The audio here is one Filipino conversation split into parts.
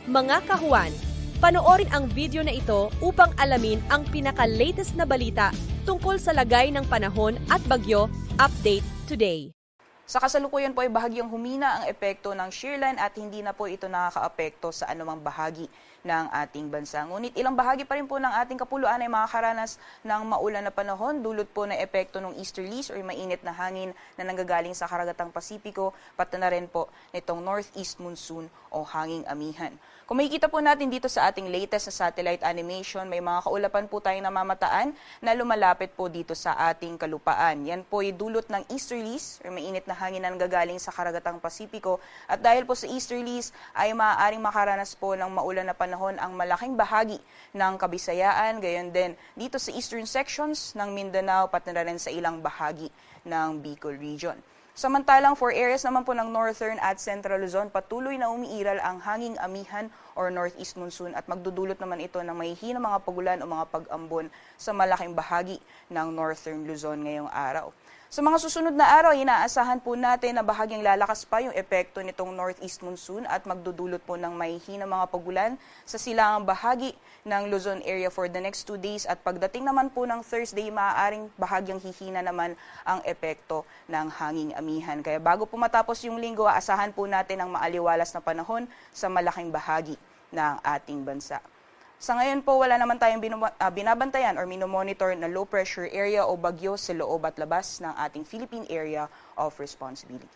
Mga kahuan, panoorin ang video na ito upang alamin ang pinaka-latest na balita tungkol sa lagay ng panahon at bagyo. Update today. Sa kasalukuyan po ay bahagyang humina ang epekto ng shearline at hindi na po ito nakakaapekto sa anumang bahagi ng ating bansa. Ngunit ilang bahagi pa rin po ng ating kapuluan ay makakaranas ng maulan na panahon dulot po ng epekto ng easterlies o mainit na hangin na nanggagaling sa karagatang Pasipiko, pati na rin po nitong northeast monsoon o hanging amihan. Kung makikita po natin dito sa ating latest na satellite animation, may mga kaulapan po tayong namamataan na lumalapit po dito sa ating kalupaan. Yan po ay dulot ng easterlies o mainit na hangin na nanggagaling sa karagatang Pasipiko. At dahil po sa easterlies ay maaaring makaranas po ng maulan na panahon ang malaking bahagi ng Kabisayaan, gayon din dito sa eastern sections ng Mindanao, pati na rin sa ilang bahagi ng Bicol region. Samantalang for areas naman po ng northern at central Luzon, patuloy na umiiral ang hanging amihan or northeast monsoon at magdudulot naman ito ng mahihinang mga pagulan o mga pag-ambon sa malaking bahagi ng northern Luzon ngayong araw. Sa mga susunod na araw, inaasahan po natin na bahagyang lalakas pa yung epekto nitong northeast monsoon at magdudulot po ng mahihinang mga pagulan sa silangang bahagi ng Luzon area for the next 2 days. At pagdating naman po ng Thursday, maaaring bahagyang hihina naman ang epekto ng hanging amihan. Kaya bago po matapos yung linggo, aasahan po natin ang maaliwalas na panahon sa malaking bahagi ng ating bansa. Sa ngayon po, wala naman tayong binabantayan or minomonitor na low pressure area o bagyo sa loob at labas ng ating Philippine Area of Responsibility.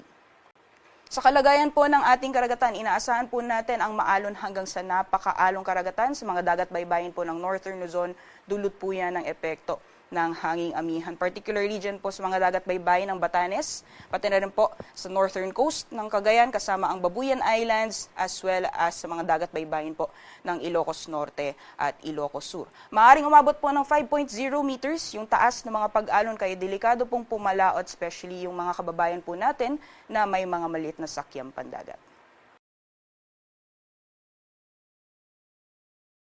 Sa kalagayan po ng ating karagatan, inaasahan po natin ang maalon hanggang sa napakaalong karagatan sa mga dagat baybayin po ng Northern Luzon. Dulot po yan ng epekto ng hanging amihan, particularly dyan po sa mga dagat baybayin ng Batanes, pati na rin po sa northern coast ng Cagayan kasama ang Babuyan Islands as well as sa mga dagat baybayin po ng Ilocos Norte at Ilocos Sur. Maaring umabot po ng 5.0 meters yung taas ng mga pag-alon, kaya delikado pong pumalaot, especially yung mga kababayan po natin na may mga maliit na sakyang pandagat.